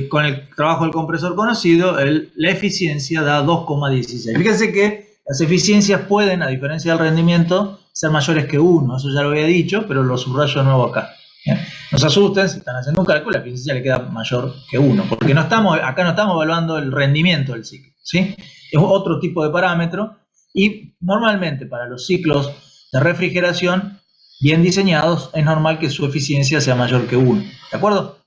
Speaker 1: con el trabajo del compresor conocido, la eficiencia da 2,16. Fíjense que las eficiencias pueden, a diferencia del rendimiento, ser mayores que 1. Eso ya lo había dicho, pero lo subrayo de nuevo acá. No se asusten, si están haciendo un cálculo, la eficiencia le queda mayor que 1, porque acá no estamos evaluando el rendimiento del ciclo, ¿sí? Es otro tipo de parámetro, y normalmente para los ciclos de refrigeración bien diseñados es normal que su eficiencia sea mayor que 1, ¿de acuerdo?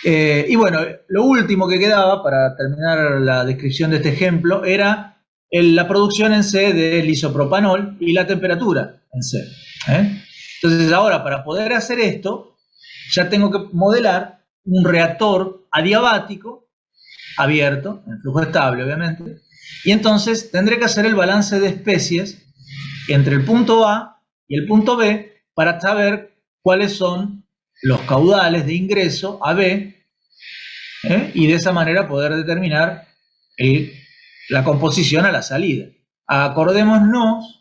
Speaker 1: Y bueno, lo último que quedaba para terminar la descripción de este ejemplo era la producción en C del isopropanol y la temperatura en C. Entonces ahora, para poder hacer esto, ya tengo que modelar un reactor adiabático abierto, en flujo estable obviamente, y entonces tendré que hacer el balance de especies entre el punto A y el punto B para saber cuáles son los caudales de ingreso a B, y de esa manera poder determinar la composición a la salida. Acordémonos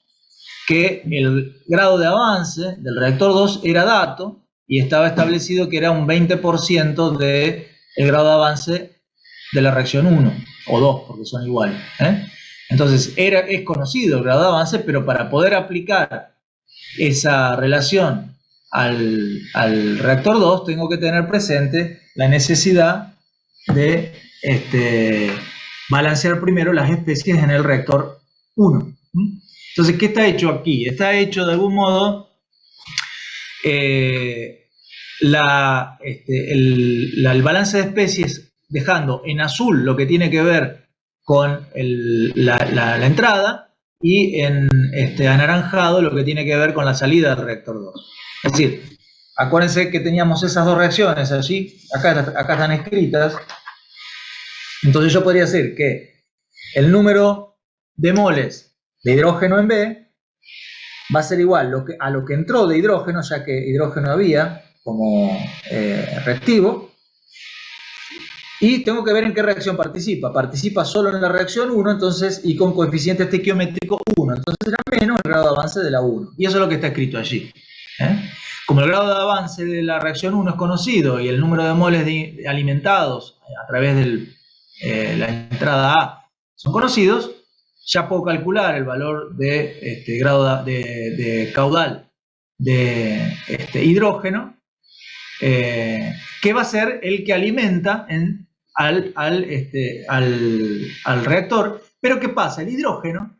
Speaker 1: que el grado de avance del reactor 2 era dato y estaba establecido que era un 20% del grado de avance de la reacción 1 o 2, porque son iguales. Entonces es conocido el grado de avance, pero para poder aplicar esa relación al reactor 2 tengo que tener presente la necesidad de balancear primero las especies en el reactor 1. Entonces, ¿qué está hecho aquí? Está hecho de algún modo el balance de especies dejando en azul lo que tiene que ver con la entrada y en anaranjado lo que tiene que ver con la salida del reactor 2. Es decir, acuérdense que teníamos esas dos reacciones allí, acá están escritas. Entonces yo podría decir que el número de moles de hidrógeno en B va a ser igual a lo que entró de hidrógeno, ya que hidrógeno había como reactivo, y tengo que ver en qué reacción participa. Participa solo en la reacción 1, entonces, y con coeficiente estequiométrico 1, entonces será menos el grado de avance de la 1. Y eso es lo que está escrito allí. Como el grado de avance de la reacción 1 es conocido y el número de moles alimentados a través de la entrada A son conocidos, ya puedo calcular el valor de grado de caudal de hidrógeno, que va a ser el que alimenta al reactor. Pero ¿qué pasa? El hidrógeno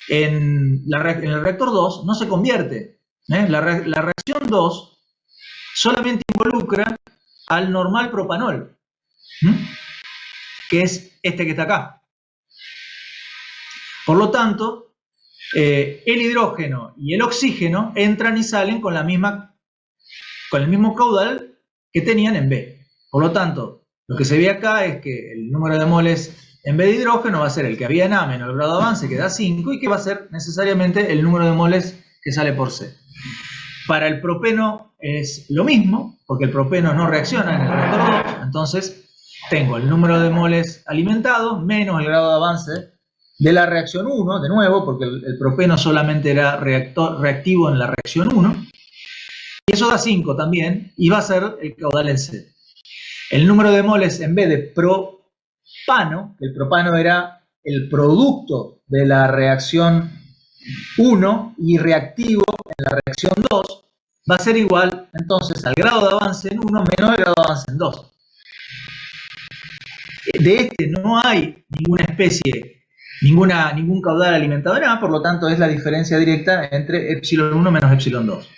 Speaker 1: en el reactor 2 no se convierte. La reacción 2 solamente involucra al normal propanol, que es este que está acá. Por lo tanto, el hidrógeno y el oxígeno entran y salen con el mismo caudal que tenían en B. Por lo tanto, lo que se ve acá es que el número de moles en B de hidrógeno va a ser el que había en A menos el grado de avance, que da 5, y que va a ser necesariamente el número de moles que sale por C. Para el propeno es lo mismo, porque el propeno no reacciona en el reactor 2, entonces tengo el número de moles alimentados menos el grado de avance de la reacción 1, de nuevo, porque el propeno solamente era reactivo en la reacción 1, y eso da 5 también, y va a ser el caudal en C. El número de moles en B de propano, que el propano era el producto de la reacción 1 y reactivo en la reacción 2, va a ser igual entonces al grado de avance en 1 menos el grado de avance en 2. De no hay ninguna especie, ningún caudal alimentado en A, por lo tanto es la diferencia directa entre epsilon 1 menos epsilon 2.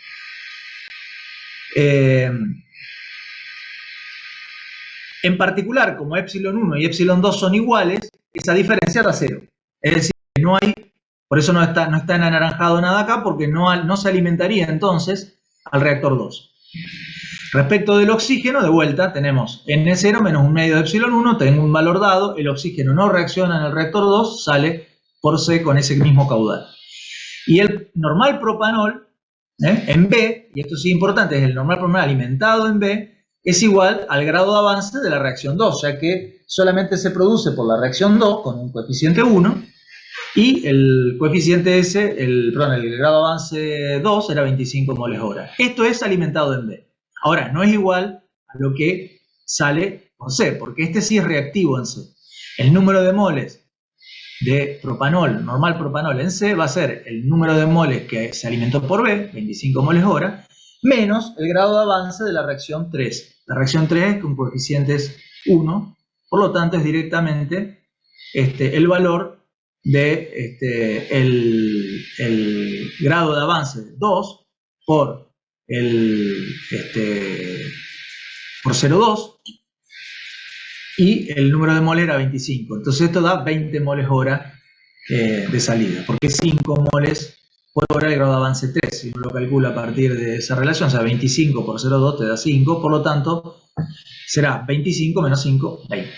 Speaker 1: En particular, como epsilon 1 y epsilon 2 son iguales, esa diferencia da 0. Es decir, no hay, por eso no está en anaranjado nada acá, porque no se alimentaría entonces al reactor 2. Respecto del oxígeno, de vuelta, tenemos N0 menos un medio de epsilon 1, tengo un valor dado, el oxígeno no reacciona en el reactor 2, sale por C con ese mismo caudal. Y el normal propanol, en B, y esto sí es importante, es el normal propanol alimentado en B, es igual al grado de avance de la reacción 2, ya que solamente se produce por la reacción 2 con un coeficiente 1, y el coeficiente ese, el grado de avance 2 era 25 moles hora. Esto es alimentado en B. Ahora, no es igual a lo que sale por C, porque este sí es reactivo en C. El número de moles de propanol, normal propanol en C, va a ser el número de moles que se alimentó por B, 25 moles hora, menos el grado de avance de la reacción 3. La reacción 3 con coeficiente es 1, por lo tanto es directamente el valor de el grado de avance 2 por por 0,2, y el número de moles era 25. Entonces esto da 20 moles hora de salida, porque 5 moles por hora el grado de avance 3. Si uno lo calcula a partir de esa relación, o sea, 25 por 0,2 te da 5, por lo tanto será 25 menos 5, 20.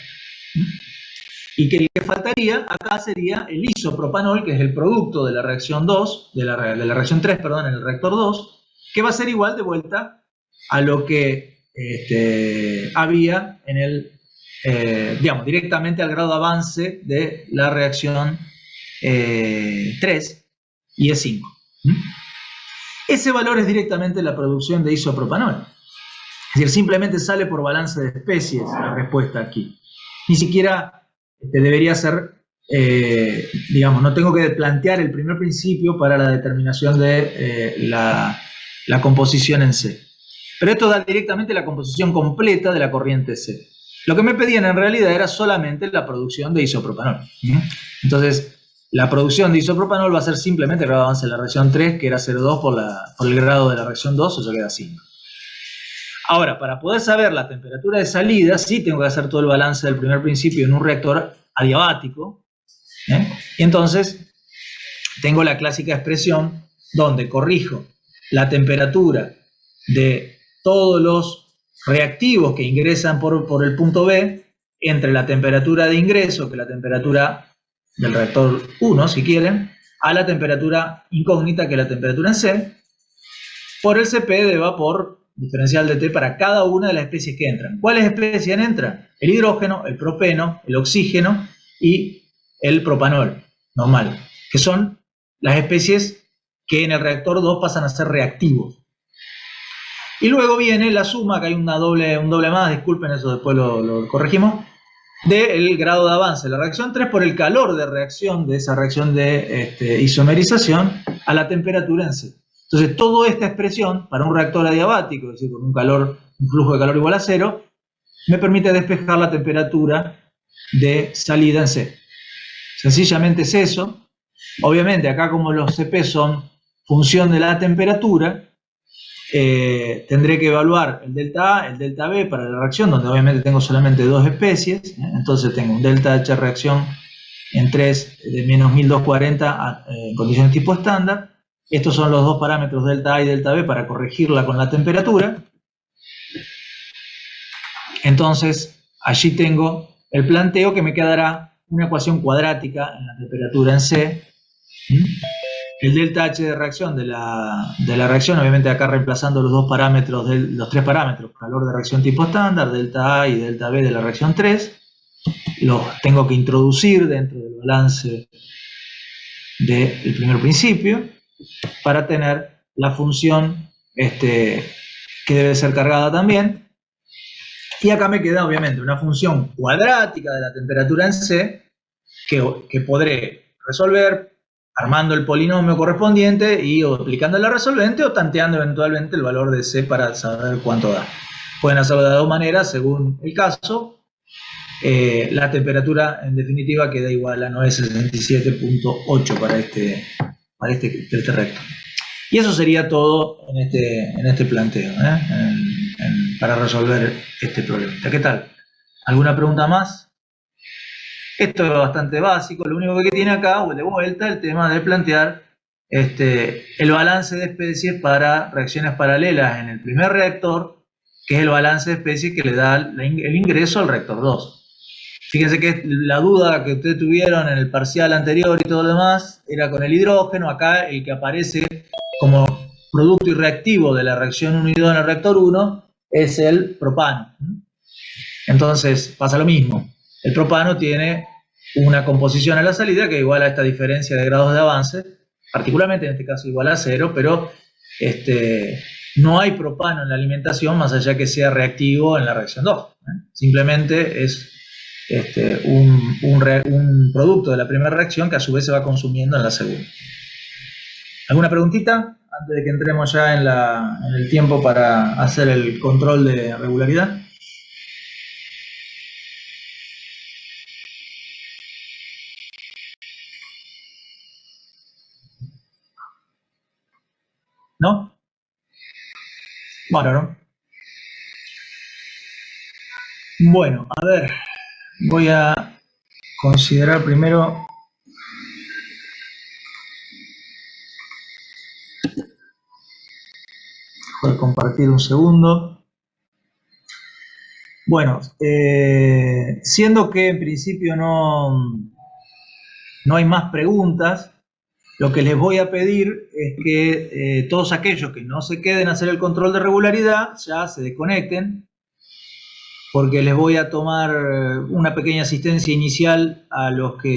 Speaker 1: Y que el que faltaría acá sería el isopropanol, que es el producto de la reacción 2, de la reacción 3, perdón, en el reactor 2, que va a ser igual de vuelta a lo que había en el, digamos, directamente al grado de avance de la reacción 3, y es 5. Ese valor es directamente la producción de isopropanol. Es decir, simplemente sale por balance de especies la respuesta aquí. Ni siquiera debería ser, digamos, no tengo que plantear el primer principio para la determinación de la composición en C. Pero esto da directamente la composición completa de la corriente C. Lo que me pedían en realidad era solamente la producción de isopropanol. Entonces, la producción de isopropanol va a ser simplemente el grado de avance de la reacción 3, que era 0,2 por el grado de la reacción 2, eso queda 5. Ahora, para poder saber la temperatura de salida, sí tengo que hacer todo el balance del primer principio en un reactor adiabático. Y entonces tengo la clásica expresión donde corrijo la temperatura de todos los reactivos que ingresan por el punto B entre la temperatura de ingreso, que es la temperatura del reactor 1, si quieren, a la temperatura incógnita, que es la temperatura en C, por el Cp de vapor diferencial de T para cada una de las especies que entran. ¿Cuáles especies entran? El hidrógeno, el propeno, el oxígeno y el propanol normal, que son las especies que en el reactor 2 pasan a ser reactivos. Y luego viene la suma, que hay un doble más, disculpen, eso después lo corregimos, del grado de avance de la reacción 3 por el calor de reacción de esa reacción de isomerización a la temperatura en C. Entonces, toda esta expresión para un reactor adiabático, es decir, con un flujo de calor igual a 0, me permite despejar la temperatura de salida en C. Sencillamente es eso. Obviamente, acá como los Cp son función de la temperatura, tendré que evaluar el delta A, el delta B para la reacción, donde obviamente tengo solamente dos especies. Entonces tengo un delta H reacción en 3 de menos 1240 en condiciones tipo estándar. Estos son los dos parámetros delta A y delta B para corregirla con la temperatura. Entonces allí tengo el planteo que me quedará una ecuación cuadrática en la temperatura en C. El delta H de reacción de la reacción, obviamente acá reemplazando los dos parámetros, los tres parámetros, calor de reacción tipo estándar, delta A y delta B de la reacción 3, los tengo que introducir dentro del balance del primer principio para tener la función que debe ser cargada también. Y acá me queda obviamente una función cuadrática de la temperatura en C que podré resolver armando el polinomio correspondiente y o aplicando la resolvente o tanteando eventualmente el valor de C para saber cuánto da. Pueden hacerlo de dos maneras según el caso. La temperatura en definitiva queda igual a 967.8 para este recto. Y eso sería todo en este planteo, para resolver este problema. ¿Qué tal? ¿Alguna pregunta más? Esto es bastante básico, lo único que tiene acá, de vuelta, el tema de plantear el balance de especies para reacciones paralelas en el primer reactor, que es el balance de especies que le da el ingreso al reactor 2. Fíjense que la duda que ustedes tuvieron en el parcial anterior y todo lo demás era con el hidrógeno. Acá el que aparece como producto irreactivo de la reacción 1 y 2 en el reactor 1 es el propano. Entonces pasa lo mismo. El propano tiene una composición a la salida que es igual a esta diferencia de grados de avance, particularmente en este caso igual a 0, pero no hay propano en la alimentación más allá que sea reactivo en la reacción 2. Simplemente es un producto de la primera reacción que a su vez se va consumiendo en la segunda. ¿Alguna preguntita antes de que entremos ya en el tiempo para hacer el control de regularidad? ¿No? Bárbaro. Bueno, a ver, voy a considerar primero dejo de compartir un segundo. Bueno, siendo que en principio no hay más preguntas, lo que les voy a pedir es que todos aquellos que no se queden a hacer el control de regularidad ya se desconecten, porque les voy a tomar una pequeña asistencia inicial a los que